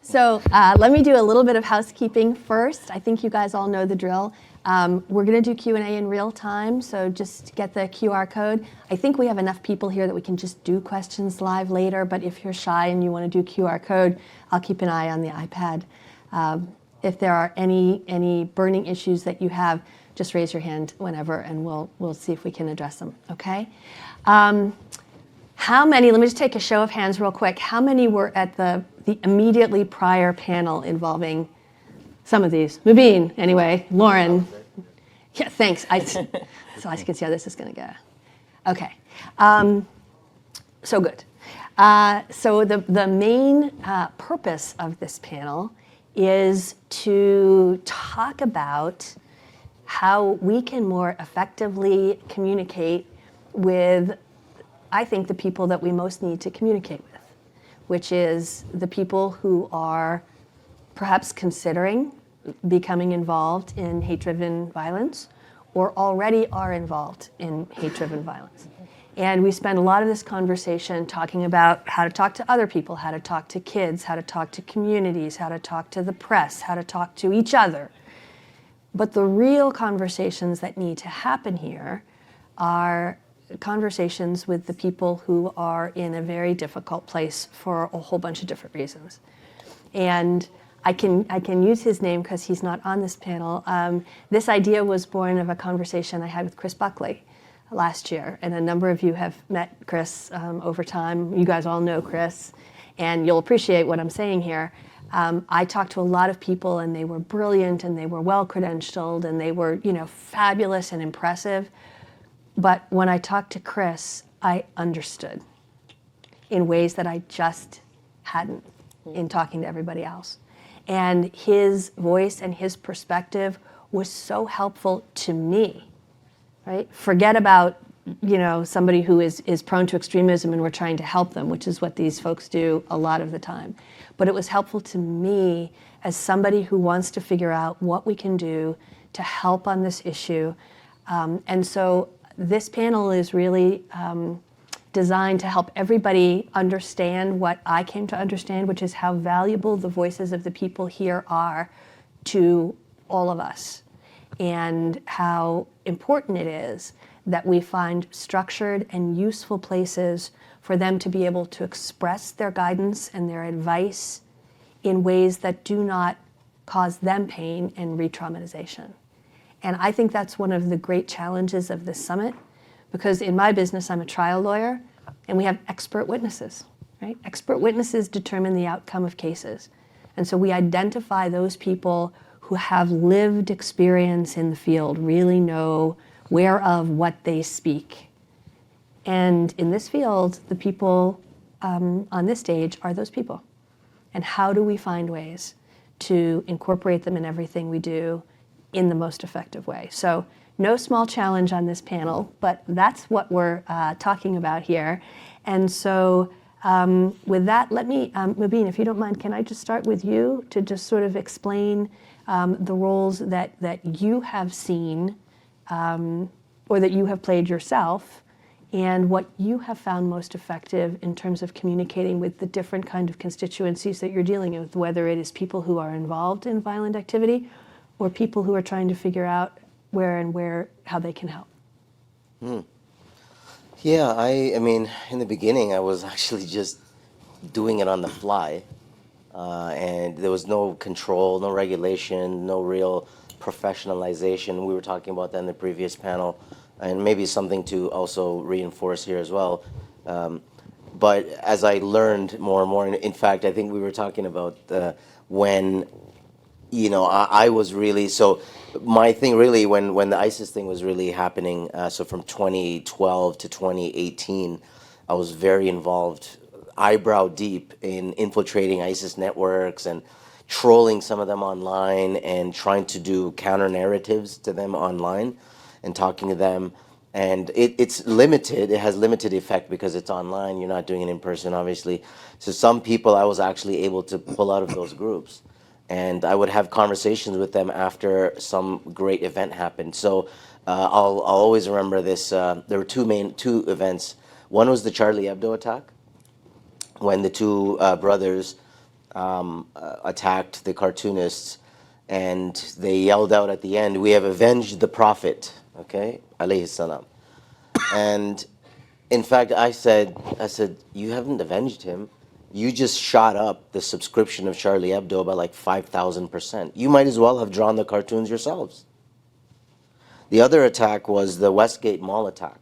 So let me do a little bit of housekeeping first. I think you guys all know the drill. We're going to do Q&A in real time, so just get the QR code. I think we have enough people here that we can just do questions live later, but if you're shy and you want to do QR code, I'll keep an eye on the iPad. If there are any burning issues that you have, just raise your hand whenever, and we'll see if we can address them, okay? How many, let me just take a show of hands real quick, how many were at the immediately prior panel involving some of these? Mubin, anyway, Lauren. Yeah, thanks. So I can see how this is going to go. Okay, so good. So the main purpose of this panel is to talk about how we can more effectively communicate with, I think, the people that we most need to communicate with, which is the people who are perhaps considering becoming involved in hate-driven violence or already are involved in hate-driven violence. And we spend a lot of this conversation talking about how to talk to other people, how to talk to kids, how to talk to communities, how to talk to the press, how to talk to each other. But the real conversations that need to happen here are conversations with the people who are in a very difficult place for a whole bunch of different reasons. And I can use his name because he's not on this panel. This idea was born of a conversation I had with Chris Buckley last year, and a number of you have met Chris over time. You guys all know Chris, and you'll appreciate what I'm saying here. I talked to a lot of people, and they were brilliant, and they were well-credentialed, and they were, fabulous and impressive. But when I talked to Chris, I understood in ways that I just hadn't in talking to everybody else. And his voice and his perspective was so helpful to me, right? Forget about, somebody who is prone to extremism and we're trying to help them, which is what these folks do a lot of the time. But it was helpful to me as somebody who wants to figure out what we can do to help on this issue. And so this panel is really designed to help everybody understand what I came to understand, which is how valuable the voices of the people here are to all of us, and how important it is that we find structured and useful places for them to be able to express their guidance and their advice in ways that do not cause them pain and re-traumatization. And I think that's one of the great challenges of this summit, because in my business, I'm a trial lawyer, and we have expert witnesses, right? Expert witnesses determine the outcome of cases. And so we identify those people who have lived experience in the field, really know whereof what they speak. And in this field, the people on this stage are those people. And how do we find ways to incorporate them in everything we do in the most effective way? So no small challenge on this panel, but that's what we're talking about here. And so with that, let me, Mubin, if you don't mind, can I just start with you to just sort of explain the roles that you have seen or that you have played yourself, and what you have found most effective in terms of communicating with the different kind of constituencies that you're dealing with, whether it is people who are involved in violent activity or people who are trying to figure out how they can help. Yeah, I mean, in the beginning, I was actually just doing it on the fly, and there was no control, no regulation, no real professionalization. We were talking about that in the previous panel, and maybe something to also reinforce here as well. But as I learned more and more, in fact, I think we were talking about when, I was really, so my thing really, when the ISIS thing was really happening, so from 2012 to 2018, I was very involved, eyebrow deep in infiltrating ISIS networks and trolling some of them online and trying to do counter narratives to them online and talking to them. And it's limited, it has limited effect because it's online, you're not doing it in person, obviously. So some people I was actually able to pull out of those groups. And I would have conversations with them after some great event happened. So I'll always remember this. There were two events. One was the Charlie Hebdo attack, when the two brothers attacked the cartoonists, and they yelled out at the end, "We have avenged the Prophet," okay, alayhi salam. And in fact, I said, you haven't avenged him. You just shot up the subscription of Charlie Hebdo by like 5,000%. You might as well have drawn the cartoons yourselves. The other attack was the Westgate Mall attack.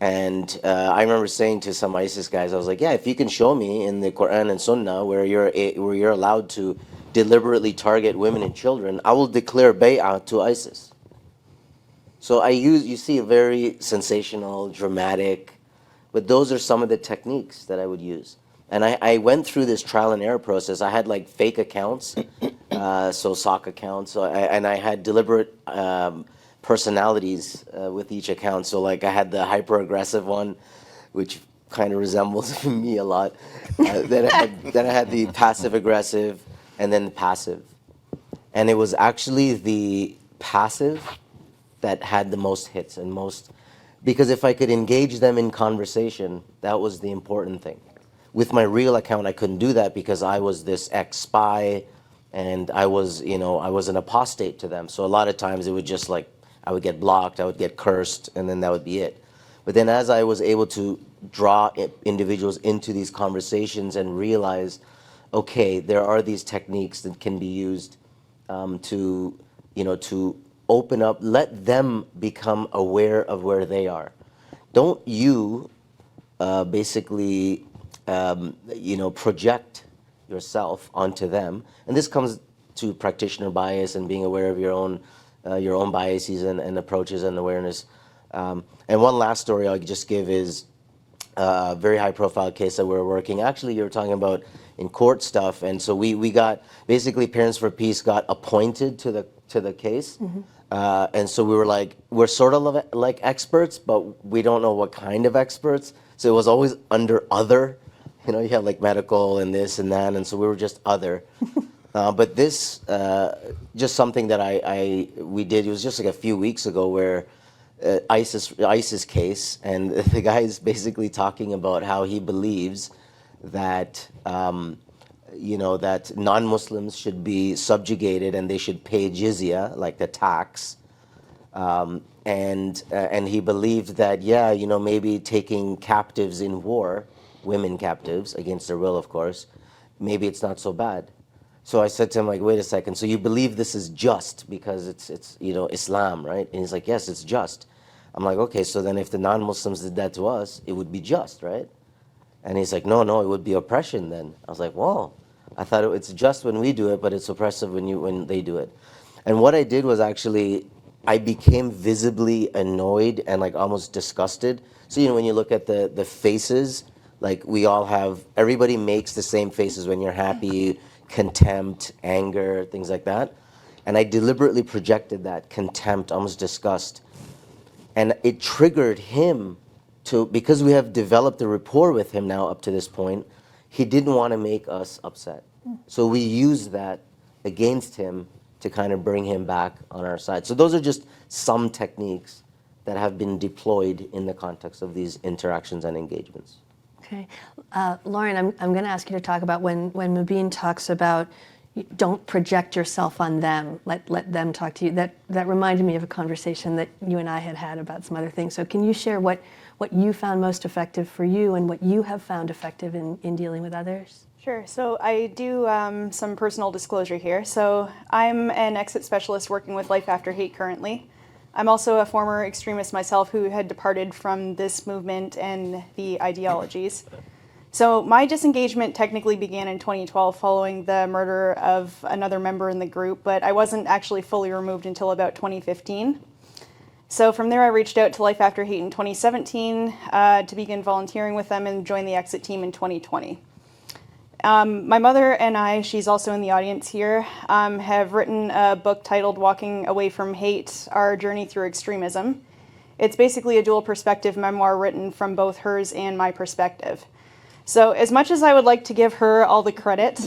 And I remember saying to some ISIS guys, I was like, yeah, if you can show me in the Quran and Sunnah where you're allowed to deliberately target women and children, I will declare bay'ah to ISIS. So you see, a very sensational, dramatic, but those are some of the techniques that I would use. And I went through this trial and error process. I had like fake accounts, so sock accounts, and I had deliberate personalities with each account. So like I had the hyper aggressive one, which kind of resembles me a lot. Then I had the passive aggressive, and then the passive. And it was actually the passive that had the most hits and most, because if I could engage them in conversation, that was the important thing. With my real account, I couldn't do that because I was this ex-spy, and I was an apostate to them. So a lot of times it would just like, I would get blocked, I would get cursed, and then that would be it. But then as I was able to draw individuals into these conversations and realize, okay, there are these techniques that can be used to open up, let them become aware of where they are. Don't you basically project yourself onto them. And this comes to practitioner bias and being aware of your own biases and approaches and awareness. And one last story I'll just give is a very high profile case that we're working. Actually, you were talking about in court stuff, and so we got, basically Parents for Peace got appointed to the case. And so we were like, we're sort of like experts, but we don't know what kind of experts. So it was always under other, you have like medical and this and that, and so we were just other. But this, just something that we did, it was just like a few weeks ago where ISIS case, and the guy is basically talking about how he believes that, that non-Muslims should be subjugated and they should pay jizya, like the tax. And he believed that, maybe taking captives in war, women captives, against their will, of course, maybe it's not so bad. So I said to him, like, wait a second, so you believe this is just because it's Islam, right? And he's like, yes, it's just. I'm like, okay, so then if the non-Muslims did that to us, it would be just, right? And he's like, no, it would be oppression then. I was like, whoa, I thought it's just when we do it, but it's oppressive when they do it. And what I did was actually, I became visibly annoyed and like almost disgusted. So, when you look at the faces, like everybody makes the same faces when you're happy, contempt, anger, things like that. And I deliberately projected that contempt, almost disgust. And it triggered him because we have developed a rapport with him now up to this point, he didn't want to make us upset. So we used that against him to kind of bring him back on our side. So those are just some techniques that have been deployed in the context of these interactions and engagements. Okay. Lauren, I'm going to ask you to talk about when Mubin talks about don't project yourself on them, let them talk to you. That reminded me of a conversation that you and I had about some other things. So can you share what you found most effective for you and what you have found effective in dealing with others? Sure. So I do some personal disclosure here. So I'm an exit specialist working with Life After Hate currently. I'm also a former extremist myself who had departed from this movement and the ideologies. So my disengagement technically began in 2012 following the murder of another member in the group, but I wasn't actually fully removed until about 2015. So from there I reached out to Life After Hate in 2017 to begin volunteering with them and join the exit team in 2020. My mother and I, she's also in the audience here, have written a book titled Walking Away from Hate, Our Journey Through Extremism. It's basically a dual perspective memoir written from both hers and my perspective. So as much as I would like to give her all the credit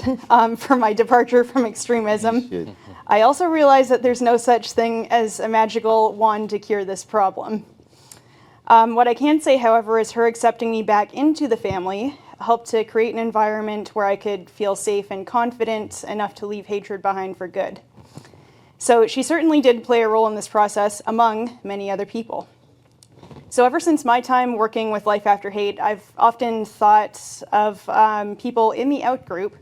for my departure from extremism, I also realize that there's no such thing as a magical wand to cure this problem. What I can say, however, is her accepting me back into the family helped to create an environment where I could feel safe and confident enough to leave hatred behind for good. So she certainly did play a role in this process, among many other people. So ever since my time working with Life After Hate, I've often thought of people in the out group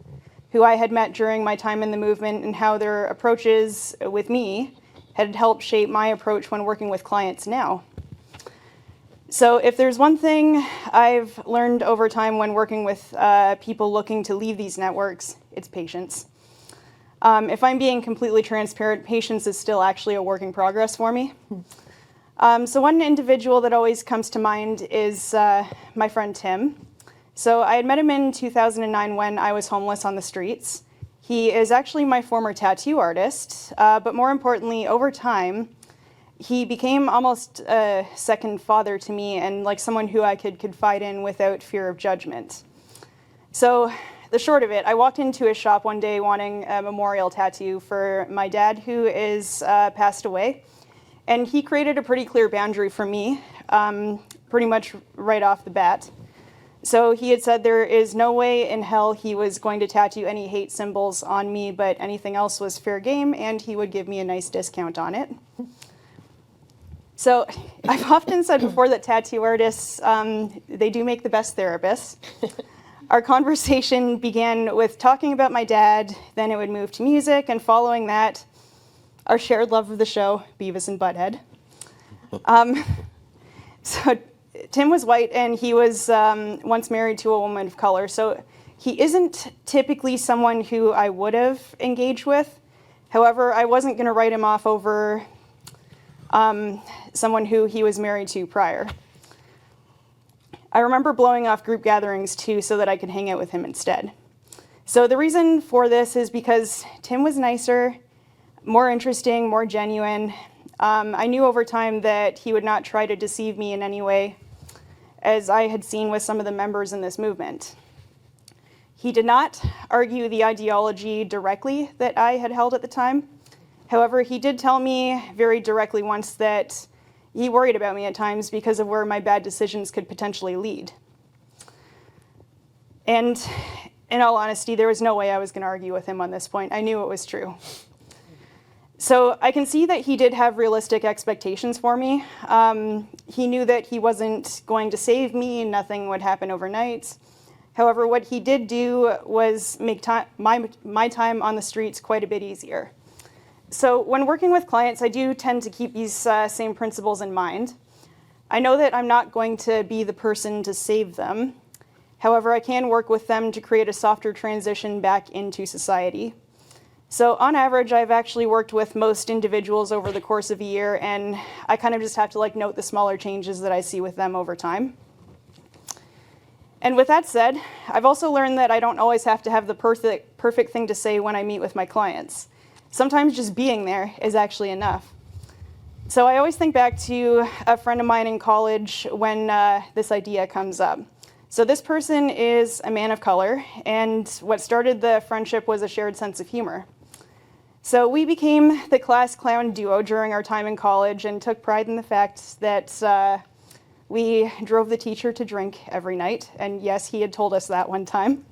who I had met during my time in the movement and how their approaches with me had helped shape my approach when working with clients now. So if there's one thing I've learned over time when working with people looking to leave these networks, it's patience. If I'm being completely transparent, patience is still actually a work in progress for me. So one individual that always comes to mind is my friend Tim. So I had met him in 2009 when I was homeless on the streets. He is actually my former tattoo artist, but more importantly, over time, he became almost a second father to me and like someone who I could confide in without fear of judgment. So the short of it, I walked into his shop one day wanting a memorial tattoo for my dad who is passed away. And he created a pretty clear boundary for me, pretty much right off the bat. So he had said there is no way in hell he was going to tattoo any hate symbols on me, but anything else was fair game, and he would give me a nice discount on it. So I've often said before that tattoo artists, they do make the best therapists. Our conversation began with talking about my dad, then it would move to music, and following that, our shared love of the show, Beavis and Butthead. So Tim was white and he was once married to a woman of color. So he isn't typically someone who I would have engaged with. However, I wasn't going to write him off over someone who he was married to prior. I remember blowing off group gatherings too so that I could hang out with him instead. So the reason for this is because Tim was nicer, more interesting, more genuine. I knew over time that he would not try to deceive me in any way, as I had seen with some of the members in this movement. He did not argue the ideology directly that I had held at the time. However, he did tell me very directly once that he worried about me at times because of where my bad decisions could potentially lead. And in all honesty, there was no way I was going to argue with him on this point. I knew it was true. So I can see that he did have realistic expectations for me. He knew that he wasn't going to save me, nothing would happen overnight. However, what he did do was make my time on the streets quite a bit easier. So when working with clients, I do tend to keep these same principles in mind. I know that I'm not going to be the person to save them. However, I can work with them to create a softer transition back into society. So on average, I've actually worked with most individuals over the course of a year, and I kind of just have to note the smaller changes that I see with them over time. And with that said, I've also learned that I don't always have to have the perfect thing to say when I meet with my clients. Sometimes just being there is actually enough. So I always think back to a friend of mine in college when this idea comes up. So this person is a man of color, and what started the friendship was a shared sense of humor. So we became the class clown duo during our time in college and took pride in the fact that we drove the teacher to drink every night. And yes, he had told us that one time.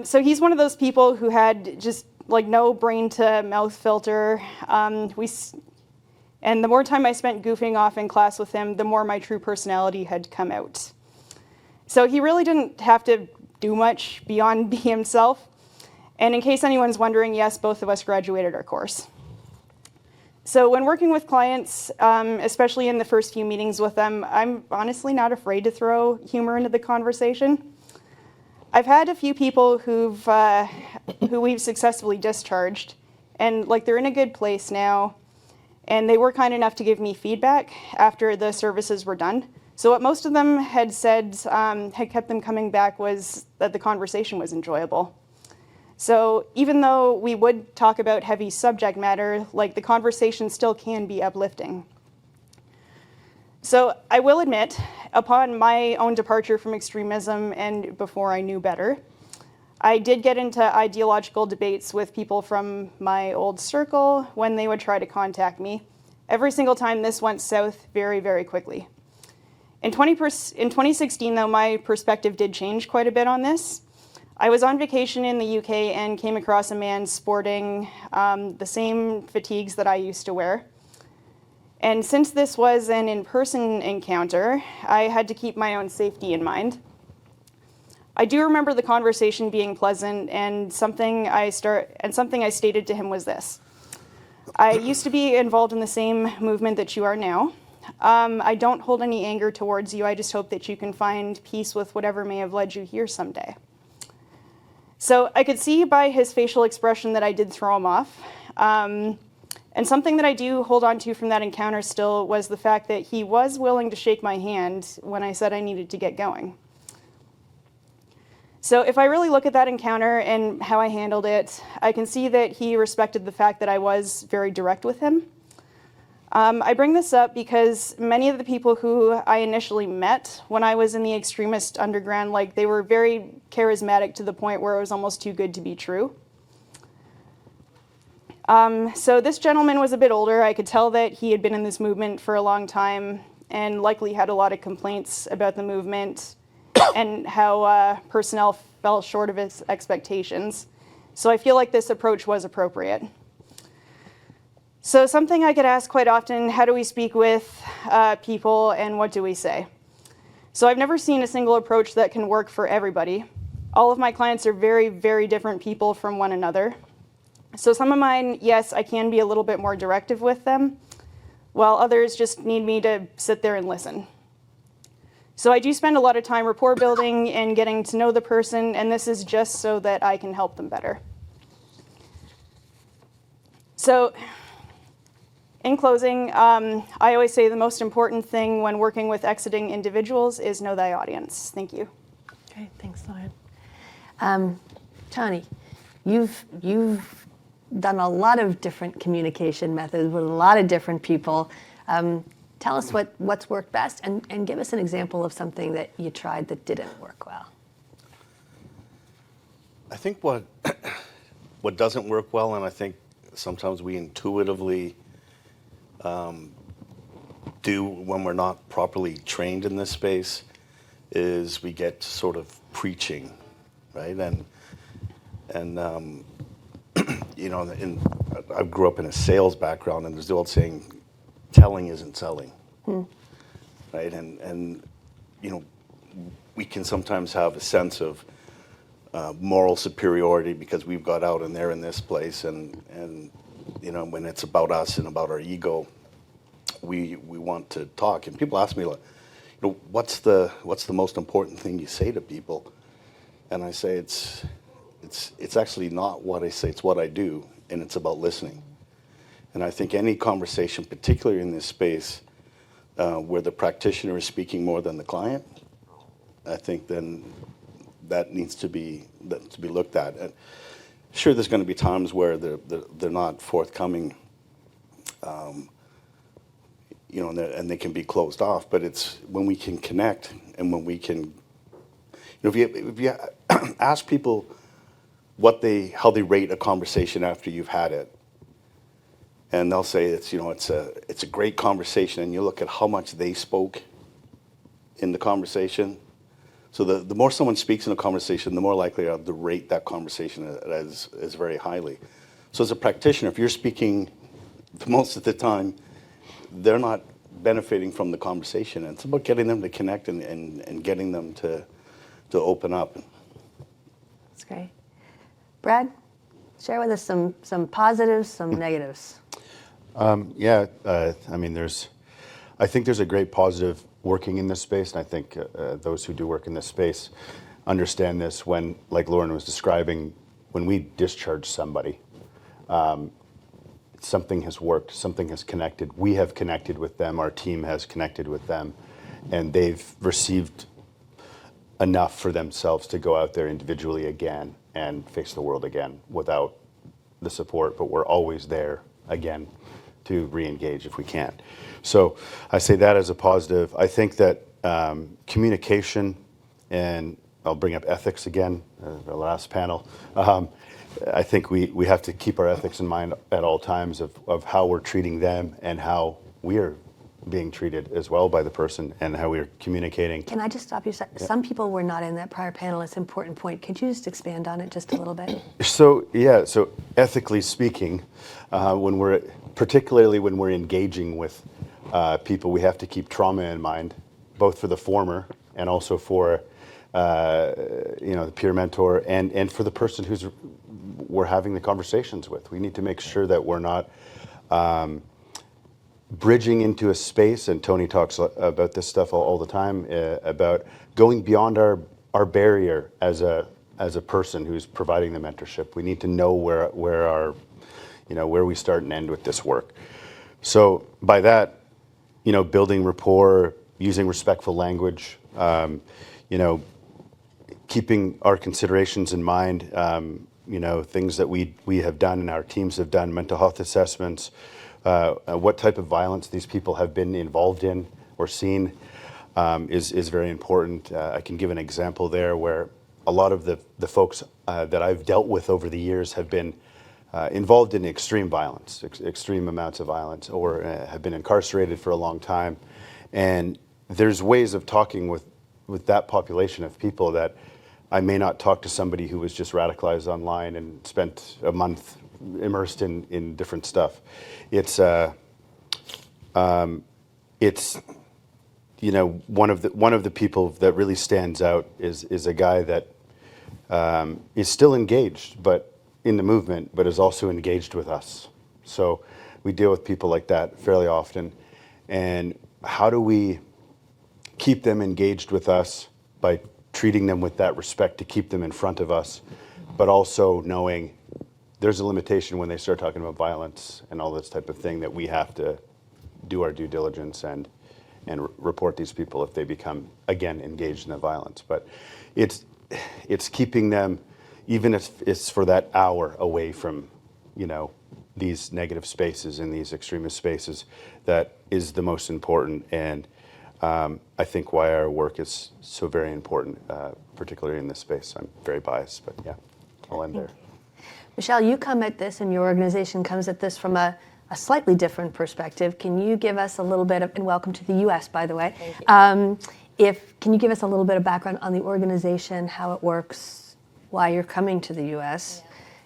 So he's one of those people who had just no brain to mouth filter. And the more time I spent goofing off in class with him, the more my true personality had come out. So he really didn't have to do much beyond be himself. And in case anyone's wondering, yes, both of us graduated our course. So when working with clients, especially in the first few meetings with them, I'm honestly not afraid to throw humor into the conversation. I've had a few people who we've successfully discharged, and they're in a good place now, and they were kind enough to give me feedback after the services were done. So what most of them had said had kept them coming back was that the conversation was enjoyable. So even though we would talk about heavy subject matter, the conversation still can be uplifting. So I will admit, upon my own departure from extremism and before I knew better, I did get into ideological debates with people from my old circle when they would try to contact me. Every single time this went south very, very quickly. In 2016, though, my perspective did change quite a bit on this. I was on vacation in the UK and came across a man sporting the same fatigues that I used to wear. And since this was an in-person encounter, I had to keep my own safety in mind. I do remember the conversation being pleasant, and something I stated to him was this: I used to be involved in the same movement that you are now. I don't hold any anger towards you. I just hope that you can find peace with whatever may have led you here someday. So I could see by his facial expression that I did throw him off. And something that I do hold on to from that encounter still was the fact that he was willing to shake my hand when I said I needed to get going. So if I really look at that encounter and how I handled it, I can see that he respected the fact that I was very direct with him. I bring this up because many of the people who I initially met when I was in the extremist underground, like, they were very charismatic to the point where it was almost too good to be true. So this gentleman was a bit older. I could tell that he had been in this movement for a long time and likely had a lot of complaints about the movement and how personnel fell short of his expectations. So I feel like this approach was appropriate. So something I get asked quite often: how do we speak with people and what do we say? So I've never seen a single approach that can work for everybody. All of my clients are very, very different people from one another. So some of mine, yes, I can be a little bit more directive with them, while others just need me to sit there and listen. So I do spend a lot of time rapport building and getting to know the person, and this is just so that I can help them better. So in closing, I always say the most important thing when working with exiting individuals is know thy audience. Thank you. Okay, thanks, Lauren. Tony, you've done a lot of different communication methods with a lot of different people. Tell us what's worked best, and give us an example of something that you tried that didn't work well. I think what doesn't work well, and I think sometimes we intuitively do when we're not properly trained in this space, is we get sort of preaching, right? And you know, I grew up in a sales background, and there's the old saying, telling isn't selling, right? And you know, we can sometimes have a sense of moral superiority because we've got out and they're in this place, and you know, when it's about us and about our ego, we want to talk. And people ask me, like, you know, what's the most important thing you say to people? And I say it's actually not what I say, it's what I do, and it's about listening. And I think any conversation, particularly in this space, where the practitioner is speaking more than the client, I think then that needs to be looked at. And sure, there's going to be times where they're not forthcoming, you know, and they can be closed off. But it's when we can connect, and when we can, you know, if you ask people how they rate a conversation after you've had it, and they'll say it's a great conversation, and you look at how much they spoke in the conversation. So the more someone speaks in a conversation, the more likely are to rate that conversation as very highly. So as a practitioner, if you're speaking most of the time, they're not benefiting from the conversation. And it's about getting them to connect and getting them to open up. That's great. Brad, share with us some positives, some negatives. I mean, I think there's a great positive working in this space, and I think those who do work in this space understand this when, like Lauren was describing, when we discharge somebody, something has worked, something has connected. We have connected with them, our team has connected with them, and they've received enough for themselves to go out there individually again and face the world again without the support, but we're always there again to re-engage if we can. So I say that as a positive. I think that communication, and I'll bring up ethics again, the last panel. I think we have to keep our ethics in mind at all times of how we're treating them and how we're being treated as well by the person and how we're communicating. Can I just stop you? Some people were not in that prior panel. It's an important point. Could you just expand on it just a little bit? So ethically speaking, particularly when we're engaging with people, we have to keep trauma in mind, both for the former and also for the peer mentor and for the person who's we're having the conversations with. We need to make sure that we're not bridging into a space, and Tony talks about this stuff all the time, about going beyond our barrier as a person who's providing the mentorship. We need to know where we start and end with this work. So by that, building rapport, using respectful language, keeping our considerations in mind, things that we have done and our teams have done, mental health assessments, what type of violence these people have been involved in or seen is very important. I can give an example there where a lot of the folks that I've dealt with over the years have been involved in extreme violence, extreme amounts of violence, or have been incarcerated for a long time. And there's ways of talking with that population of people that I may not talk to somebody who was just radicalized online and spent a month immersed in different stuff. It's one of the people that really stands out is a guy that is still engaged, but in the movement, but is also engaged with us. So we deal with people like that fairly often. And how do we keep them engaged with us by treating them with that respect to keep them in front of us, but also knowing there's a limitation when they start talking about violence and all this type of thing, that we have to do our due diligence and report these people if they become, again, engaged in the violence. But it's keeping them, even if it's for that hour, away from, these negative spaces and these extremist spaces, that is the most important. And I think why our work is so very important, particularly in this space. I'm very biased, but yeah, I'll end there. Michelle, you come at this, and your organization comes at this from a slightly different perspective. Can you give us a little bit of, and welcome to the U.S., by the way. Thank you. Can you give us a little bit of background on the organization, how it works, why you're coming to the U.S.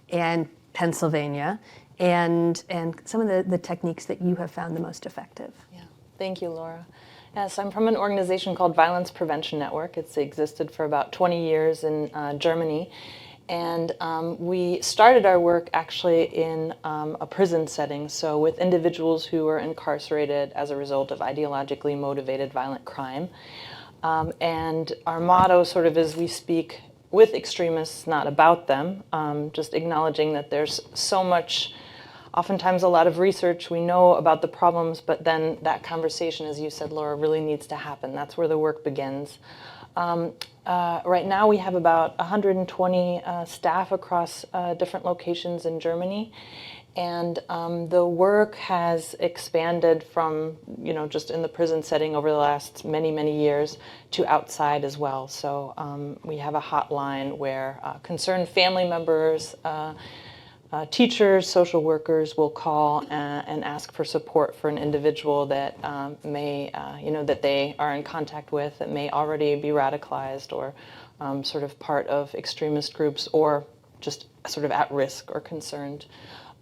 and Pennsylvania, and some of the techniques that you have found the most effective? Yeah, thank you, Laura. Yes, I'm from an organization called Violence Prevention Network. It's existed for about 20 years in Germany. And we started our work actually in a prison setting, so with individuals who were incarcerated as a result of ideologically motivated violent crime. And our motto sort of is we speak with extremists, not about them, just acknowledging that there's so much, oftentimes a lot of research, we know about the problems, but then that conversation, as you said, Laura, really needs to happen. That's where the work begins. Right now we have about 120 staff across different locations in Germany, and the work has expanded from, just in the prison setting over the last many, many years to outside as well. So we have a hotline where concerned family members, teachers, social workers will call and ask for support for an individual that that they are in contact with, that may already be radicalized or sort of part of extremist groups, or just sort of at risk or concerned.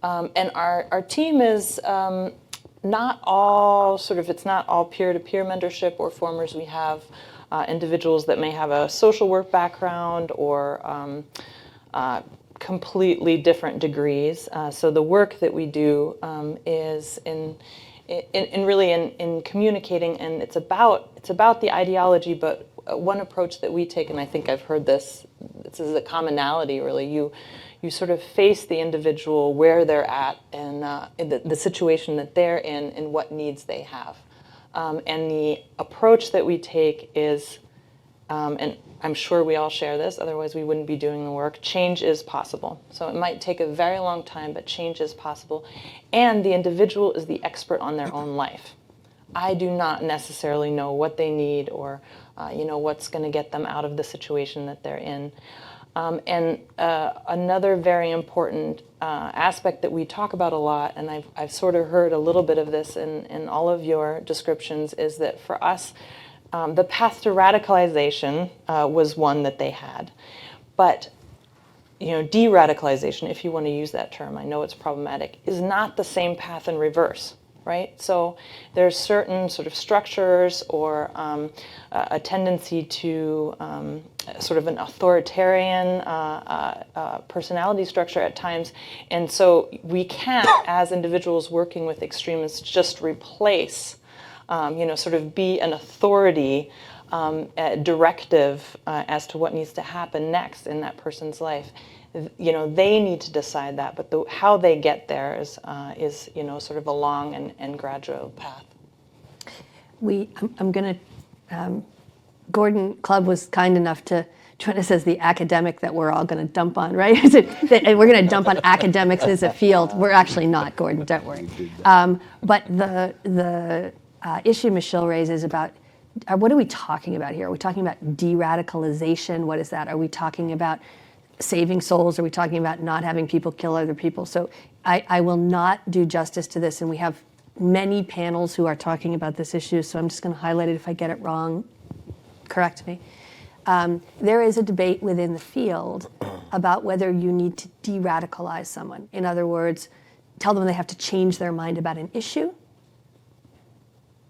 And our team is not all it's not all peer-to-peer mentorship or formers. We have individuals that may have a social work background or completely different degrees. So the work that we do is in communicating, and it's about the ideology. But one approach that we take, and I think I've heard this is a commonality really. You sort of face the individual where they're at and the situation that they're in and what needs they have. And the approach that we take is, and I'm sure we all share this, otherwise we wouldn't be doing the work, change is possible. So it might take a very long time, but change is possible. And the individual is the expert on their own life. I do not necessarily know what they need or what's going to get them out of the situation that they're in. And another very important aspect that we talk about a lot, and I've sort of heard a little bit of this in all of your descriptions, is that for us, the path to radicalization was one that they had. But de-radicalization, if you want to use that term, I know it's problematic, is not the same path in reverse, right? So there's certain sort of structures or a tendency to sort of an authoritarian personality structure at times. And so we can't, as individuals working with extremists, just replace, sort of be an authority directive as to what needs to happen next in that person's life. They need to decide that, but how they get there is sort of a long and gradual path. I'm going to, Gordon Clubb was kind enough to join us as the academic that we're all going to dump on, right? We're going to dump on academics as a field. We're actually not, Gordon, don't worry. But the issue Michelle raises about, what are we talking about here? Are we talking about de-radicalization? What is that? Are we talking about saving souls? Are we talking about not having people kill other people? So I will not do justice to this, and we have many panels who are talking about this issue, so I'm just going to highlight it. If I get it wrong, correct me. There is a debate within the field about whether you need to de-radicalize someone. In other words, tell them they have to change their mind about an issue.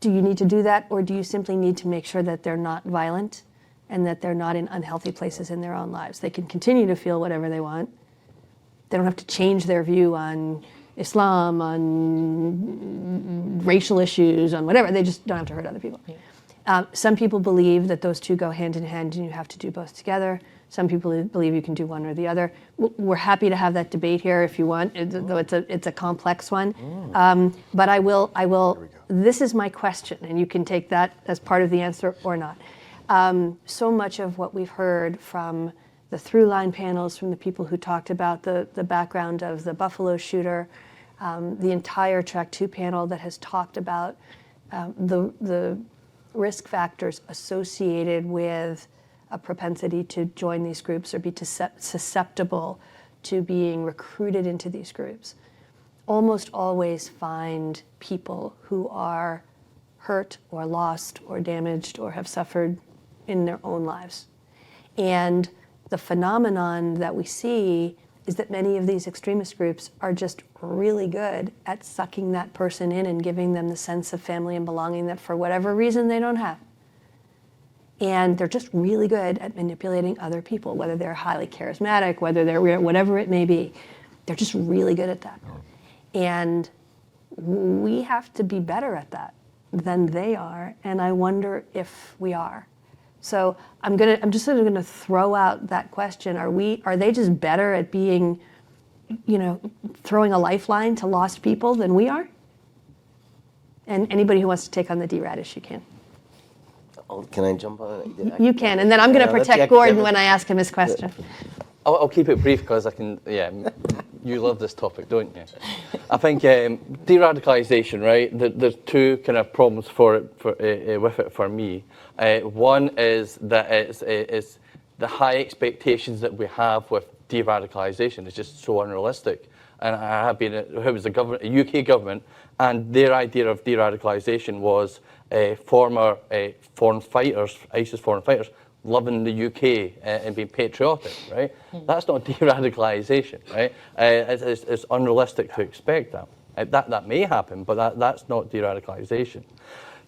Do you need to do that, or do you simply need to make sure that they're not violent and that they're not in unhealthy places in their own lives? They can continue to feel whatever they want. They don't have to change their view on Islam, on racial issues, on whatever. They just don't have to hurt other people. Yeah. Some people believe that those two go hand in hand and you have to do both together. Some people believe you can do one or the other. We're happy to have that debate here if you want, though it's a complex one. But I will. This is my question, and you can take that as part of the answer or not. So much of what we've heard from the through-line panels, from the people who talked about the background of the Buffalo shooter, the entire Track 2 panel that has talked about the risk factors associated with a propensity to join these groups or be susceptible to being recruited into these groups, almost always find people who are hurt or lost or damaged or have suffered in their own lives. And the phenomenon that we see is that many of these extremist groups are just really good at sucking that person in and giving them the sense of family and belonging that for whatever reason they don't have. And they're just really good at manipulating other people, whether they're highly charismatic, whether they're whatever it may be. They're just really good at that. And we have to be better at that than they are, and I wonder if we are. So I'm just sort of gonna throw out that question. Are they just better at being, throwing a lifeline to lost people than we are? And anybody who wants to take on the D-Rad issue can. Oh, can I jump on it? You can, and then I'm gonna protect Gordon when I ask him his question. I'll keep it brief because I can, you love this topic, don't you? I think de-radicalisation, right, there's two kind of problems with it for me. One is that it's the high expectations that we have with de-radicalisation is just so unrealistic. And I have been, it was a UK government, and their idea of de-radicalisation was former foreign fighters, ISIS foreign fighters, loving the UK and being patriotic, right? That's not de-radicalisation, right? It's unrealistic to expect that. That may happen, but that's not de-radicalisation.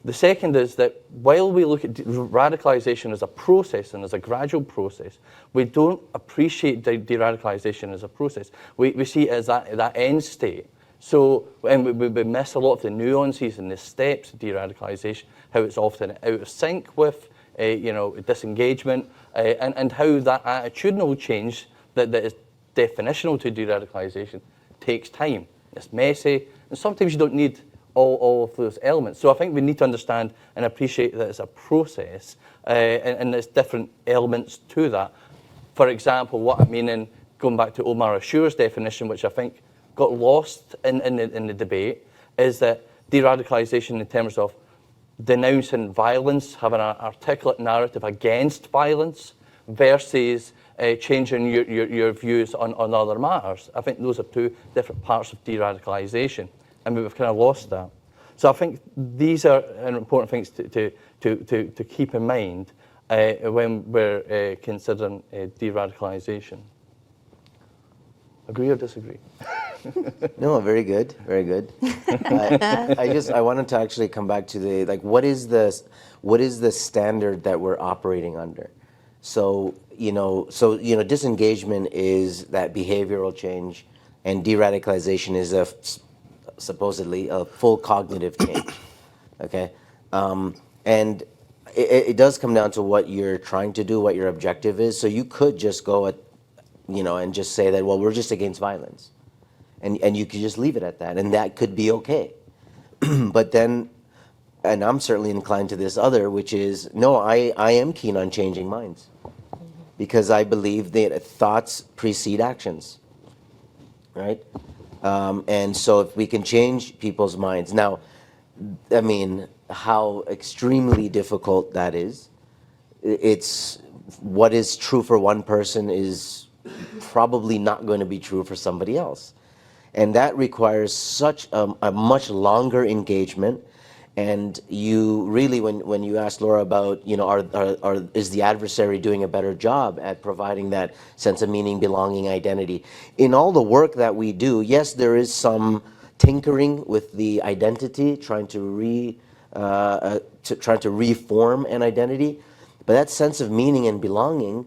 The second is that while we look at radicalisation as a process and as a gradual process, we don't appreciate de-radicalisation as a process. We see it as that end state. So, and we miss a lot of the nuances and the steps of de-radicalisation, how it's often out of sync with disengagement, and how that attitudinal change that is definitional to de-radicalisation takes time. It's messy, and sometimes you don't need all of those elements. So I think we need to understand and appreciate that it's a process, and there's different elements to that. For example, what I mean in going back to Omar Ashur's definition, which I think got lost in the debate, is that de-radicalisation in terms of denouncing violence, having an articulate narrative against violence, versus changing your views on other matters. I think those are two different parts of de-radicalisation, and we've kind of lost that. So I think these are important things to keep in mind when we're considering de-radicalisation. Agree or disagree? No, very good, very good. I wanted to actually come back to the, like, what is the standard that we're operating under? So disengagement is that behavioral change, and de-radicalization is supposedly a full cognitive change. Okay, and it does come down to what you're trying to do, what your objective is. So you could just go and just say that, well, we're just against violence. And you could just leave it at that, and that could be okay. But then, and I'm certainly inclined to this other, which is, no, I am keen on changing minds. Because I believe that thoughts precede actions, right? And so if we can change people's minds. Now, I mean, how extremely difficult that is. It's what is true for one person is probably not going to be true for somebody else. And that requires such a much longer engagement. And you really, when you asked Laura about, is the adversary doing a better job at providing that sense of meaning, belonging, identity? In all the work that we do, yes, there is some tinkering with the identity, trying to reform an identity. But that sense of meaning and belonging,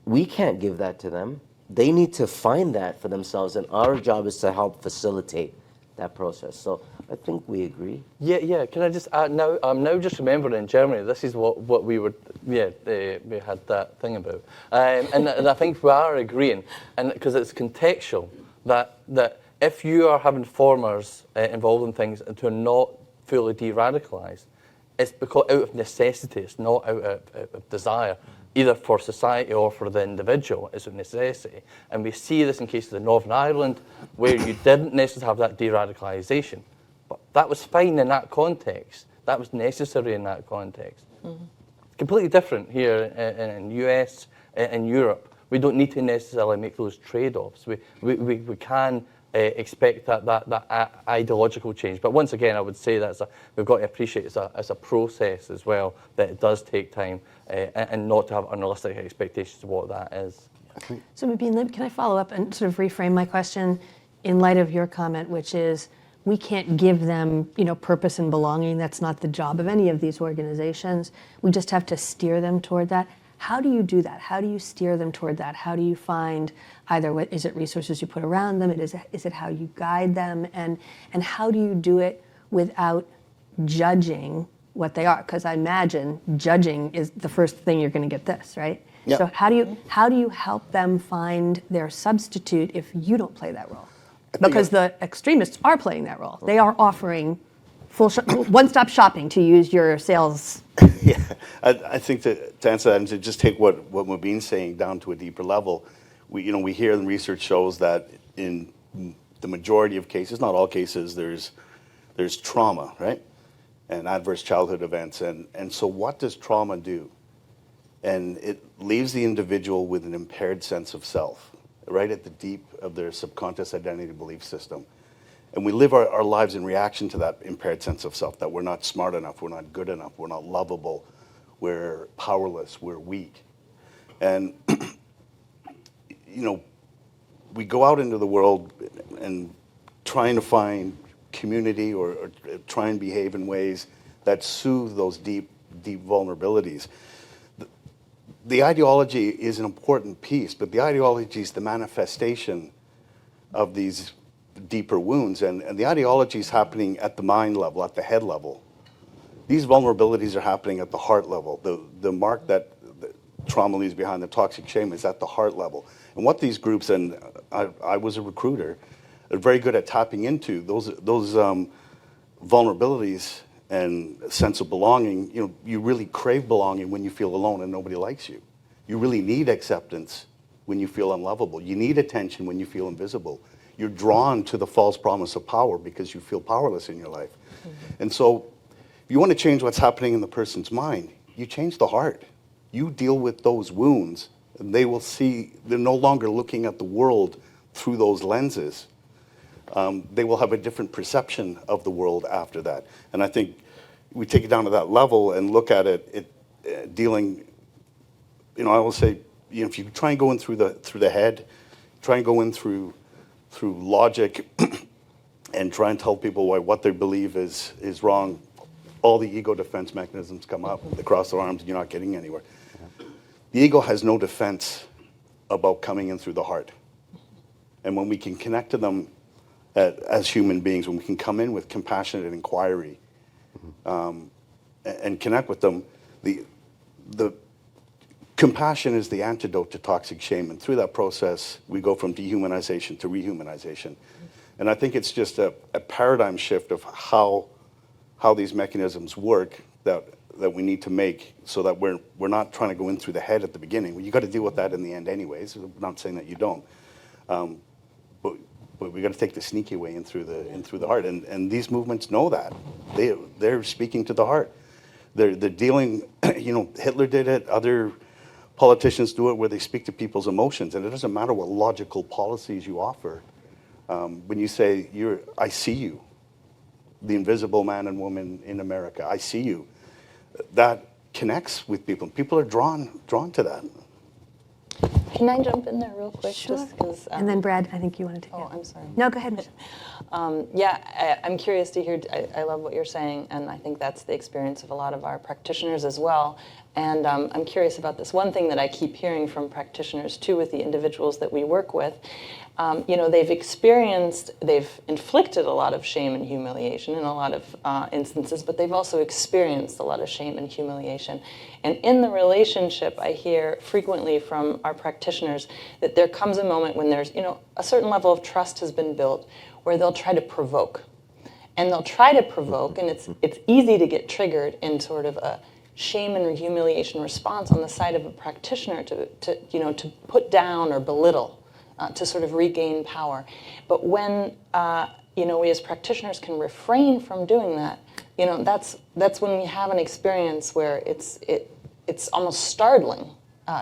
we can't give that to them. They need to find that for themselves, and our job is to help facilitate that process. So I think we agree. Yeah. Can I just add now? I'm now just remembering in Germany, this is what we were. We had that thing about, and I think we are agreeing, and because it's contextual that if you are having formers involved in things and who are not fully de-radicalised, it's because out of necessity. It's not out of desire. Either for society or for the individual, it's a necessity. And we see this in cases of Northern Ireland, where you didn't necessarily have that de-radicalisation. But that was fine in that context. That was necessary in that context. Mm-hmm. Completely different here in the US, in Europe. We don't need to necessarily make those trade-offs. We can expect that ideological change. But once again, I would say that we've got to appreciate it's a process as well, that it does take time, and not to have unrealistic expectations of what that is. So Mabeen, can I follow up and sort of reframe my question in light of your comment, which is we can't give them, purpose and belonging. That's not the job of any of these organizations. We just have to steer them toward that. How do you do that? How do you steer them toward that? How do you find either is it resources you put around them? Is it how you guide them? And how do you do it without judging what they are? Because I imagine judging is the first thing you're going to get this, right? Yeah. So how do you help them find their substitute if you don't play that role? Because the extremists are playing that role. They are offering one-stop shopping, to use your sales. Yeah, I think that to answer that and to just take what Mabeen's saying down to a deeper level, we hear and research shows that in the majority of cases, not all cases, there's trauma, right? And adverse childhood events. And so what does trauma do? And it leaves the individual with an impaired sense of self, right at the deep of their subconscious identity belief system. And we live our lives in reaction to that impaired sense of self, that we're not smart enough, we're not good enough, we're not lovable, we're powerless, we're weak. And, we go out into the world and trying to find community or try and behave in ways that soothe those deep vulnerabilities. The ideology is an important piece, but the ideology is the manifestation of these deeper wounds, and the ideology is happening at the mind level, at the head level. These vulnerabilities are happening at the heart level. The mark that the trauma leaves behind, the toxic shame, is at the heart level. And what these groups, and I was a recruiter, are very good at tapping into those vulnerabilities and sense of belonging. You really crave belonging when you feel alone and nobody likes you. You really need acceptance when you feel unlovable. You need attention when you feel invisible. You're drawn to the false promise of power because you feel powerless in your life. Mm-hmm. And so if you want to change what's happening in the person's mind, you change the heart. You deal with those wounds They will see, they're no longer looking at the world through those lenses. They will have a different perception of the world after that. And I think we take it down to that level and look at it, dealing, I will say, if you try and go in through the head, try and go in through logic and try and tell people why what they believe is wrong, all the ego defense mechanisms come up, they cross their arms, and you're not getting anywhere. The ego has no defense about coming in through the heart. And when we can connect to them as human beings, when we can come in with compassionate inquiry and connect with them, the compassion is the antidote to toxic shame. And through that process, we go from dehumanization to rehumanization. And I think it's just a paradigm shift of how these mechanisms work that we need to make, so that we're not trying to go in through the head at the beginning. Well, you got to deal with that in the end anyways. I'm not saying that you don't. But we got to take the sneaky way in through the heart. And these movements know that. They're speaking to the heart. They're dealing, Hitler did it, other politicians do it, where they speak to people's emotions. And it doesn't matter what logical policies you offer. When you say, I see you, the invisible man and woman in America, I see you, that connects with people. People are drawn to that. Can I jump in there real quick? Sure. Just 'cause, And then Brad, I think you want to take it. Oh, I'm sorry. No, go ahead, Michelle. I'm curious to hear, I love what you're saying, and I think that's the experience of a lot of our practitioners as well. And I'm curious about this. One thing that I keep hearing from practitioners too, with the individuals that we work with, they've inflicted a lot of shame and humiliation in a lot of instances, but they've also experienced a lot of shame and humiliation. And in the relationship, I hear frequently from our practitioners that there comes a moment when there's, a certain level of trust has been built, where they'll try to provoke. And they'll try to provoke, and it's easy to get triggered in sort of a shame and humiliation response on the side of a practitioner to put down or belittle, to sort of regain power. But when we as practitioners can refrain from doing that, that's when we have an experience where it's almost startling,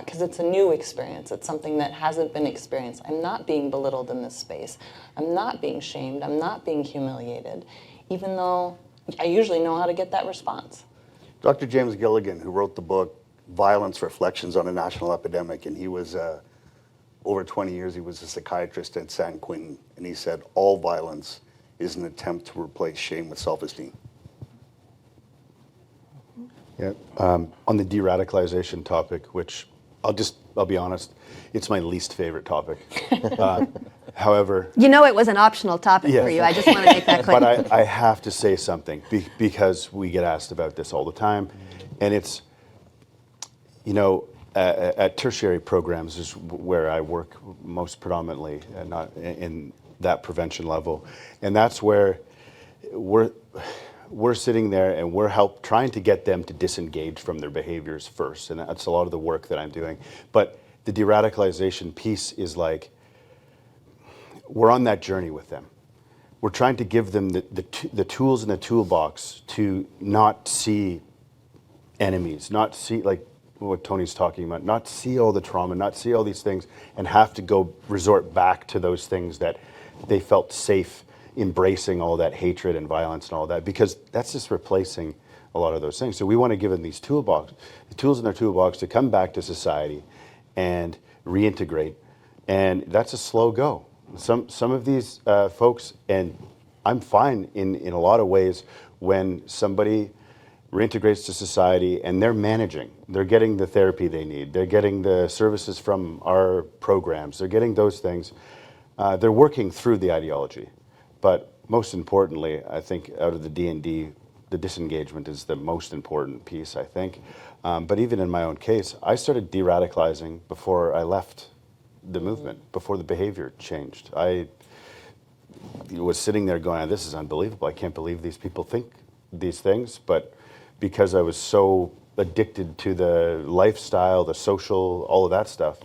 because it's a new experience. It's something that hasn't been experienced. I'm not being belittled in this space. I'm not being shamed. I'm not being humiliated, even though I usually know how to get that response. Dr. James Gilligan, who wrote the book Violence: Reflections on a National Epidemic, and he was, over 20 years, he was a psychiatrist at San Quentin, and he said, all violence is an attempt to replace shame with self-esteem. Yeah. On the de-radicalization topic, which I'll be honest, it's my least favorite topic. However, It was an optional topic for you. I just want to make that clear. but I have to say something because we get asked about this all the time, and it's, at tertiary programs is where I work most predominantly, and not in that prevention level, and that's where we're sitting there and we're trying to get them to disengage from their behaviors first, and that's a lot of the work that I'm doing. But the de-radicalization piece is like, we're on that journey with them. We're trying to give them the tools in the toolbox to not see enemies, not see, like what Tony's talking about, not see all the trauma, not see all these things, and have to resort back to those things that they felt safe embracing, all that hatred and violence and all that, because that's just replacing a lot of those things. So we want to give them these the tools in their toolbox to come back to society and reintegrate, and that's a slow go. Some of these folks, and I'm fine in a lot of ways when somebody reintegrates to society and they're managing, they're getting the therapy they need, they're getting the services from our programs, they're getting those things, they're working through the ideology. But most importantly, I think out of the D&D, the disengagement is the most important piece, I think. But even in my own case, I started de-radicalizing before I left the movement, before the behavior changed. I was sitting there going, this is unbelievable. I can't believe these people think these things. But because I was so addicted to the lifestyle, the social, all of that stuff.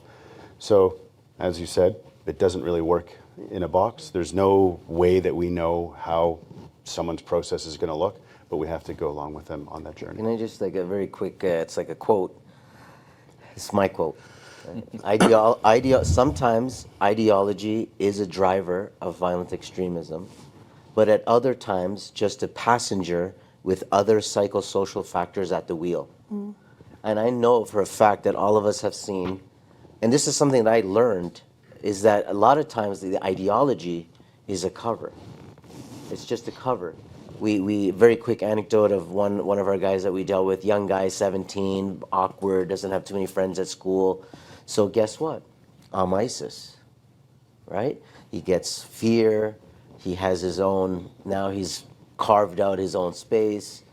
So, as you said, it doesn't really work in a box. There's no way that we know how someone's process is going to look, but we have to go along with them on that journey. Can I just, like a very quick, it's like a quote. It's my quote. Sometimes ideology is a driver of violent extremism, but at other times, just a passenger with other psychosocial factors at the wheel. And I know for a fact that all of us have seen, and this is something that I learned, is that a lot of times the ideology is a cover. It's just a cover. We very quick anecdote of one of our guys that we dealt with, young guy, 17, awkward, doesn't have too many friends at school. So guess what? I'm ISIS, right? He gets fear. He has his own, now he's carved out his own space.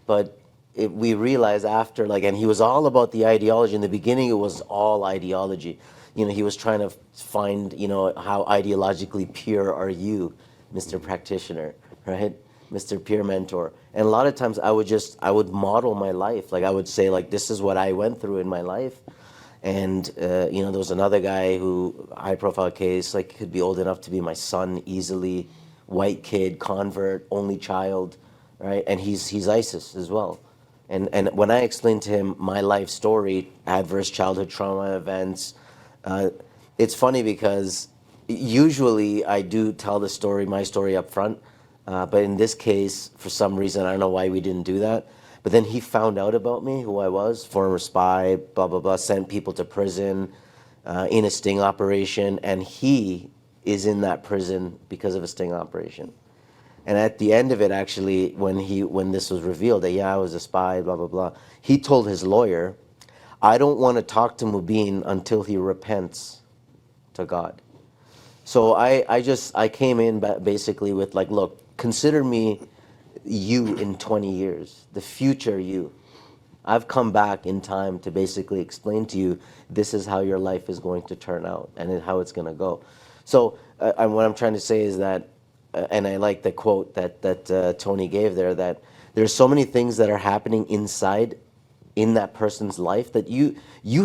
But we realize after, like, and he was all about the ideology. In the beginning, it was all ideology. You know, he was trying to find, you know, how ideologically pure are you, Mr. Practitioner, right? Mr. Peer Mentor. And a lot of times I would model my life. Like I would say, like, this is what I went through in my life. And, you know, there was another guy who, high profile case, like could be old enough to be my son easily, white kid, convert, only child, right? And he's ISIS as well. And when I explained to him my life story, adverse childhood trauma events, it's funny because usually I do tell the story, my story up front. But in this case, for some reason, I don't know why we didn't do that. But then he found out about me, who I was, former spy, blah, blah, blah, sent people to prison in a sting operation. And he is in that prison because of a sting operation. And at the end of it, actually, when this was revealed that, yeah, I was a spy, blah, blah, blah, he told his lawyer, I don't want to talk to Mubin until he repents to God. So I came in basically with like, look, consider me you in 20 years, the future you. I've come back in time to basically explain to you this is how your life is going to turn out and how it's going to go. So what I'm trying to say is that, and I like the quote that Tony gave there, that there's so many things that are happening inside in that person's life that you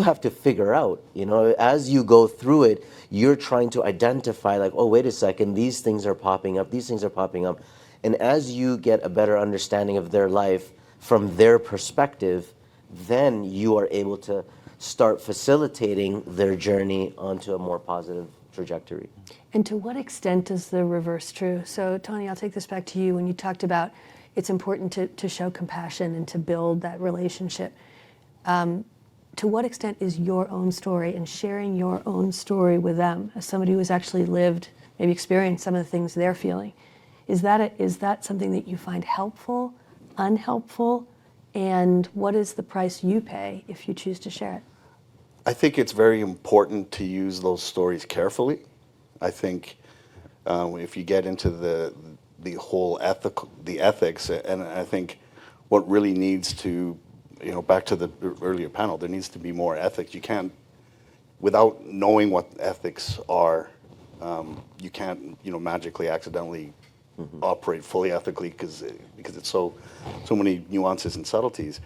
have to figure out. You know, as you go through it, you're trying to identify like, oh, wait a second, these things are popping up, these things are popping up. And as you get a better understanding of their life from their perspective, then you are able to start facilitating their journey onto a more positive trajectory. And to what extent is the reverse true? So, Tony, I'll take this back to you when you talked about it's important to show compassion and to build that relationship. To what extent is your own story and sharing your own story with them as somebody who has actually lived, maybe experienced some of the things they're feeling? Is that something that you find helpful, unhelpful? And what is the price you pay if you choose to share it? I think it's very important to use those stories carefully. I think if you get into the whole ethics, and I think what really needs to, you know, back to the earlier panel, there needs to be more ethics. You can't, without knowing what ethics are, you can't, you know, magically, accidentally operate fully ethically because it's so many nuances and subtleties.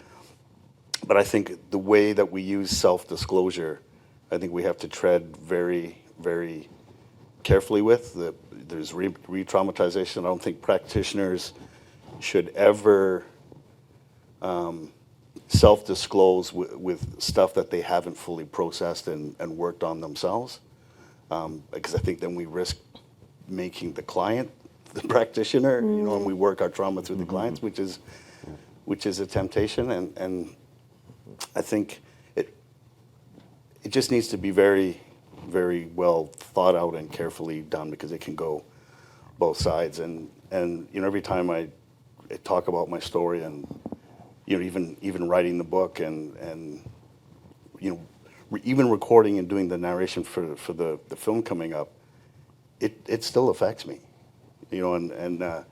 But I think the way that we use self-disclosure, I think we have to tread very, very carefully with. There's re-traumatization. I don't think practitioners should ever self-disclose with stuff that they haven't fully processed and worked on themselves, because I think then we risk making the client the practitioner, you know, and we work our trauma through the clients, which is a temptation, and I think it just needs to be very, very well thought out and carefully done, because it can go both sides. And you know, every time I talk about my story, and you know, even writing the book, and you know, even recording and doing the narration for the film coming up, it still affects me, you know. And I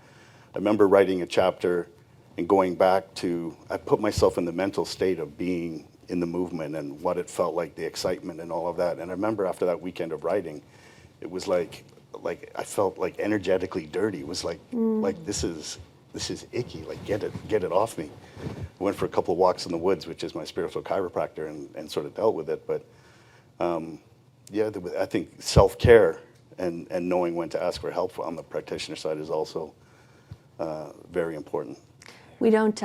remember writing a chapter and going back to, I put myself in the mental state of being in the movement and what it felt like, the excitement and all of that. And I remember after that weekend of writing, it was like I felt like energetically dirty. It was like this is icky. Like get it off me. I went for a couple of walks in the woods, which is my spiritual chiropractor, and sort of dealt with it. But yeah, I think self-care and knowing when to ask for help on the practitioner side is also very important. We don't,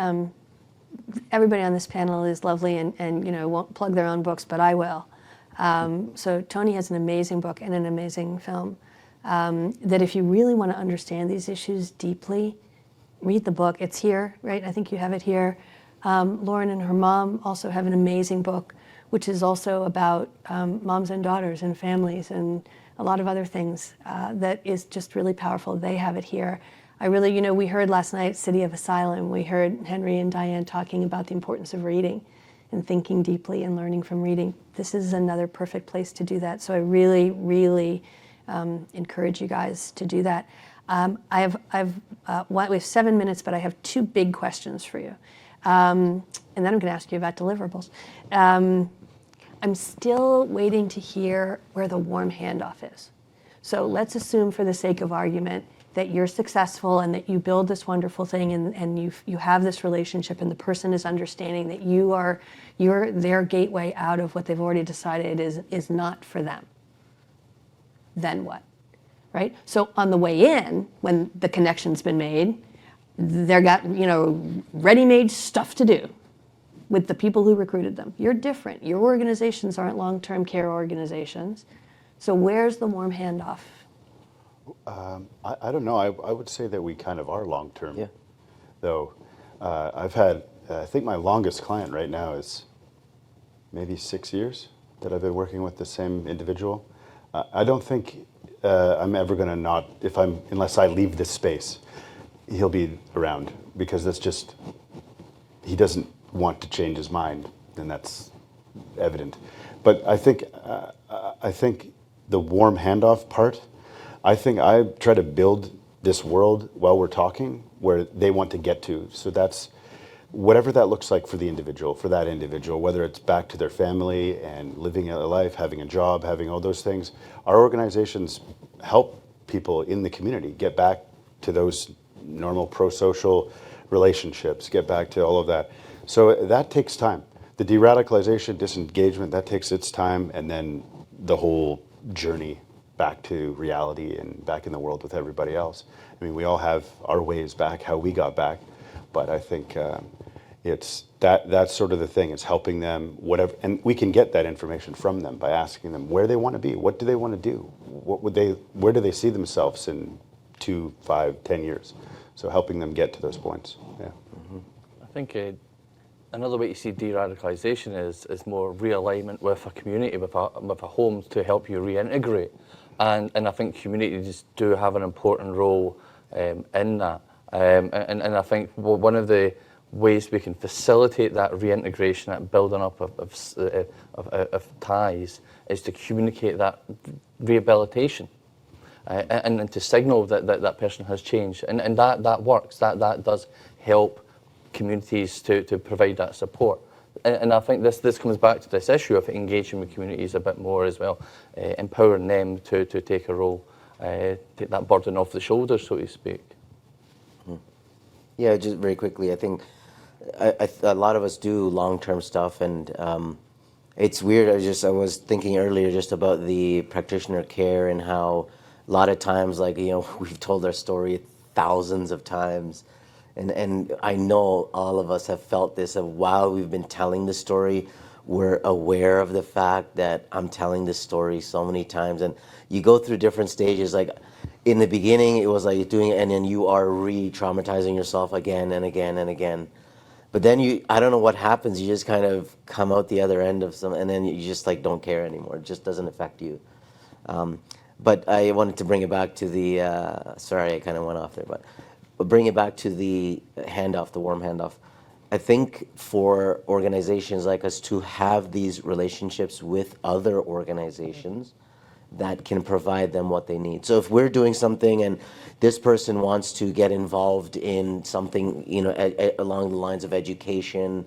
everybody on this panel is lovely and you know, won't plug their own books, but I will. So Tony has an amazing book and an amazing film that if you really want to understand these issues deeply, read the book. It's here, right? I think you have it here. Lauren and her mom also have an amazing book, which is also about moms and daughters and families and a lot of other things that is just really powerful. They have it here. I really, we heard last night, City of Asylum, we heard Henry and Diane talking about the importance of reading and thinking deeply and learning from reading. This is another perfect place to do that. So I really, really encourage you guys to do that. we have 7 minutes, but I have 2 big questions for you. And then I'm going to ask you about deliverables. I'm still waiting to hear where the warm handoff is. So let's assume, for the sake of argument, that you're successful and that you build this wonderful thing and you have this relationship and the person is understanding that you're their gateway out of what they've already decided is not for them. Then what? Right? So on the way in, when the connection's been made, they've got, ready-made stuff to do with the people who recruited them. You're different. Your organizations aren't long-term care organizations. So where's the warm handoff? I don't know. I would say that we kind of are long-term. Yeah. Though I've had, I think my longest client right now is maybe 6 years that I've been working with the same individual. I don't think I'm ever going to not, unless I leave this space, he'll be around, because that's just, he doesn't want to change his mind, and that's evident. But I think the warm handoff part, I think I try to build this world while we're talking where they want to get to. So that's whatever that looks like for the individual, for that individual, whether it's back to their family and living a life, having a job, having all those things. Our organizations help people in the community get back to those normal pro-social relationships, get back to all of that. So that takes time. The de-radicalization, disengagement, that takes its time, and then the whole journey back to reality and back in the world with everybody else. I mean, we all have our ways back, how we got back, but I think it's that's sort of the thing. It's helping them, whatever, and we can get that information from them by asking them where they want to be, what do they want to do, where do they see themselves in 2, 5, 10 years. So helping them get to those points. Yeah. Mm-hmm. I think another way to see de-radicalization is more realignment with a community, with a home to help you reintegrate. And I think communities do have an important role in that. And I think one of the ways we can facilitate that reintegration, that building up of ties, is to communicate that rehabilitation and to signal that person has changed. And that works. That does help communities to provide that support. And I think this comes back to this issue of engaging with communities a bit more as well, empowering them to take a role, take that burden off the shoulders, so to speak. Yeah, just very quickly, I think a lot of us do long-term stuff, and it's weird. I was thinking earlier just about the practitioner care and how a lot of times, we've told our story thousands of times. And I know all of us have felt this, of while we've been telling the story, we're aware of the fact that I'm telling this story so many times. And you go through different stages. Like in the beginning, it was like doing it, and then you are re-traumatizing yourself again and again and again. But then I don't know what happens. You just kind of come out the other end of and then you just don't care anymore. It just doesn't affect you. But I wanted to bring it back to the, sorry, I kind of went off there, but bring it back to the handoff, the warm handoff. I think for organizations like us to have these relationships with other organizations that can provide them what they need. So if we're doing something and this person wants to get involved in something, along the lines of education,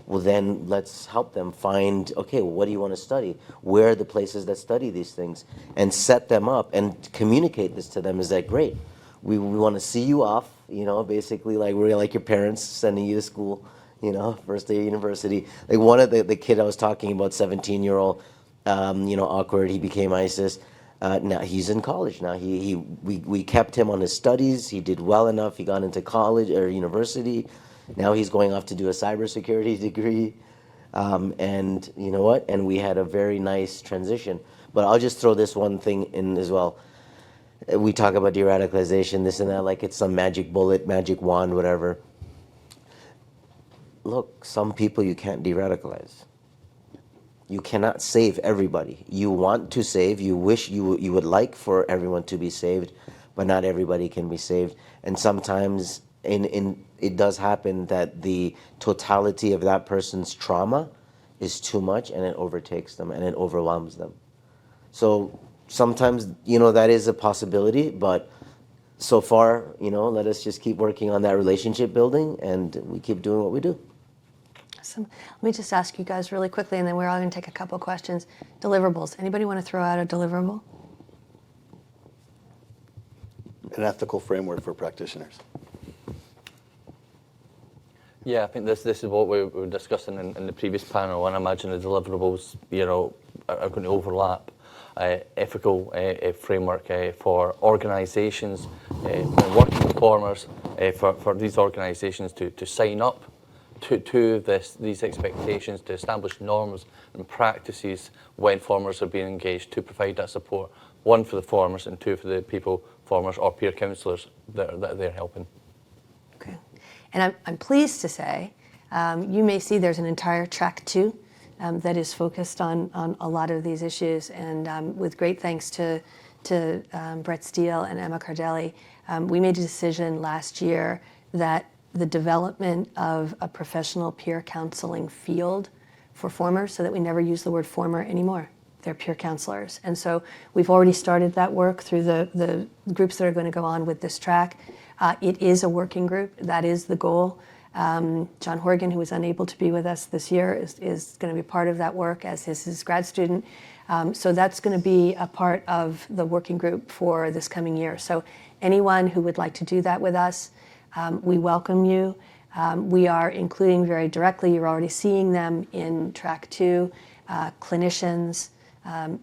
well, then let's help them find, okay, well, what do you want to study? Where are the places that study these things? And set them up and communicate this to them. Is that great? We want to see you off, basically we're like your parents sending you to school, first day of university. Like one of the kid I was talking about, 17-year-old, awkward, he became ISIS. Now he's in college now. We kept him on his studies. He did well enough. He got into college or university. Now he's going off to do a cybersecurity degree. And you know what? And we had a very nice transition. But I'll just throw this one thing in as well. We talk about de-radicalization, this and that, like it's some magic bullet, magic wand, whatever. Look, some people you can't de-radicalize. You cannot save everybody. You want to save, you wish you would like for everyone to be saved, but not everybody can be saved. And sometimes it does happen that the totality of that person's trauma is too much and it overtakes them and it overwhelms them. So sometimes, that is a possibility, but so far, let us just keep working on that relationship building and we keep doing what we do. Awesome. Let me just ask you guys really quickly, and then we're all going to take a couple questions. Deliverables. Anybody want to throw out a deliverable? An ethical framework for practitioners. Yeah, I think this is what we were discussing in the previous panel, and I imagine the deliverables, are going to overlap. Ethical framework for organisations, working with performers, for these organisations to sign up to these expectations, to establish norms and practices when formers are being engaged, to provide that support, one for the formers and two for the people, formers or peer counsellors that they're helping. Okay. And I'm pleased to say, you may see there's an entire track 2 that is focused on a lot of these issues. And with great thanks to Brett Steele and Emma Cardelli, we made a decision last year that the development of a professional peer counseling field for formers, so that we never use the word former anymore. They're peer counselors. And so we've already started that work through the groups that are going to go on with this track. It is a working group. That is the goal. John Horgan, who was unable to be with us this year, is going to be part of that work, as is his grad student. So that's going to be a part of the working group for this coming year. So anyone who would like to do that with us, we welcome you. We are including very directly, you're already seeing them in track 2, clinicians,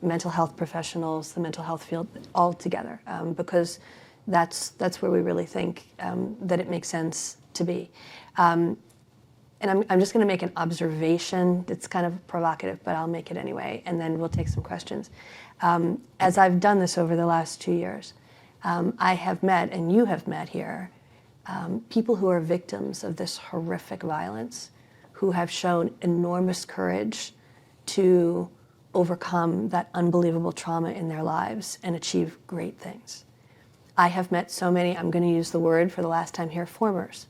mental health professionals, the mental health field, all together, because that's where we really think that it makes sense to be. And I'm just going to make an observation that's kind of provocative, but I'll make it anyway, and then we'll take some questions. As I've done this over the last 2 years, I have met, and you have met here, people who are victims of this horrific violence, who have shown enormous courage to overcome that unbelievable trauma in their lives and achieve great things. I have met so many, I'm going to use the word for the last time here, formers,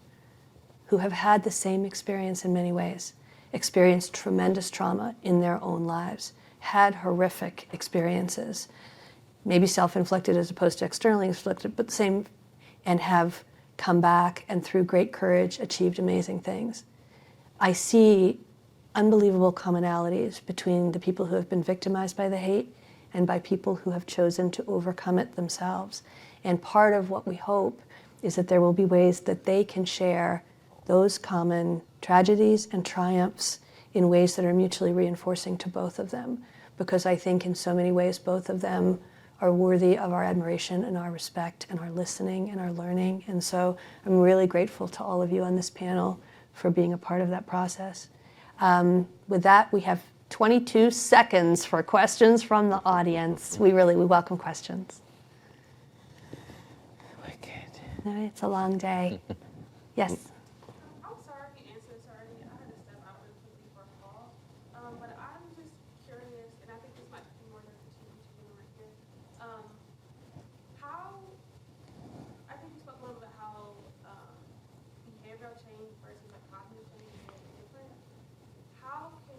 who have had the same experience in many ways, experienced tremendous trauma in their own lives, had horrific experiences, maybe self-inflicted as opposed to externally inflicted, but the same, and have come back and through great courage achieved amazing things. I see unbelievable commonalities between the people who have been victimized by the hate and by people who have chosen to overcome it themselves. And part of what we hope is that there will be ways that they can share those common tragedies and triumphs in ways that are mutually reinforcing to both of them. Because I think in so many ways both of them are worthy of our admiration and our respect and our listening and our learning. And so I'm really grateful to all of you on this panel for being a part of that process. With that, we have 22 seconds for questions from the audience. We welcome questions. All right, it's a long day. Yes. I'm sorry if you answered this already. I had to step out really quickly for a call. But I'm just curious, and I think this might be more than the team right here. How, I think you spoke a little bit how behavioral change versus like cognitive change is very different. How can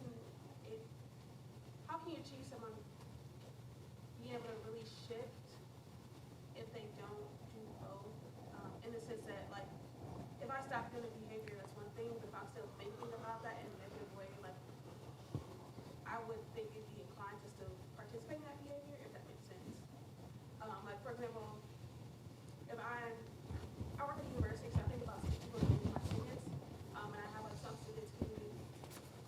you achieve someone being able to really shift if they don't do both? In the sense that, like, if I stop doing a behavior, that's one thing, but if I'm still thinking about that in a negative way, like, I would think it'd be inclined to still participate in that behavior, if that makes sense. Like, for example, if I work at the university, so I think about people engaging my students, and I have, like, some students who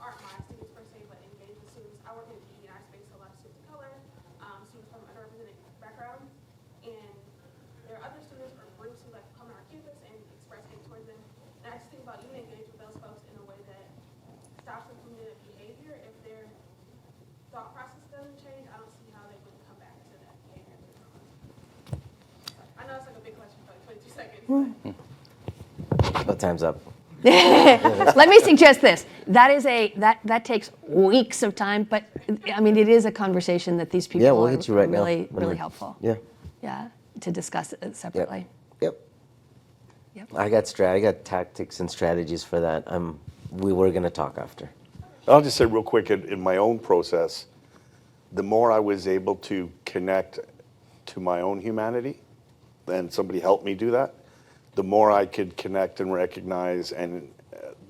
aren't my students per se, but engage with students. I work in the DEI space, so a lot of students of color, students from underrepresented backgrounds, and there are other students or groups who like come to our campus and express hate towards them. And I just think about you engage with those folks in a way that stops them from doing behavior thought process doesn't change, I don't see how they would come back to that behavior. I know it's like a big question for like 22 seconds. But time's up. Let me suggest this. That takes weeks of time, but I mean, it is a conversation that these people Yeah, we'll are hit you right now really, when really we're- helpful. Yeah. Yeah, to discuss it separately. Yep. Yep. I got tactics and strategies for that. We were gonna talk after. I'll just say real quick, in my own process, the more I was able to connect to my own humanity, and somebody helped me do that, the more I could connect and recognize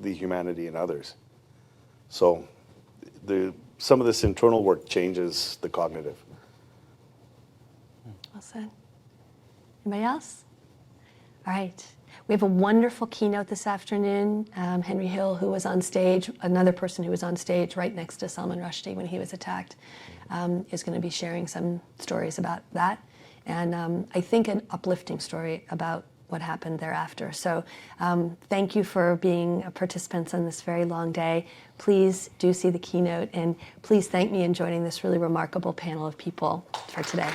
the humanity in others. So some of this internal work changes the cognitive. Well said. Anybody else? All right. We have a wonderful keynote this afternoon. Henry Hill, who was on stage, another person who was on stage right next to Salman Rushdie when he was attacked, is going to be sharing some stories about that. And I think an uplifting story about what happened thereafter. So thank you for being participants on this very long day. Please do see the keynote, and please thank me in joining this really remarkable panel of people for today.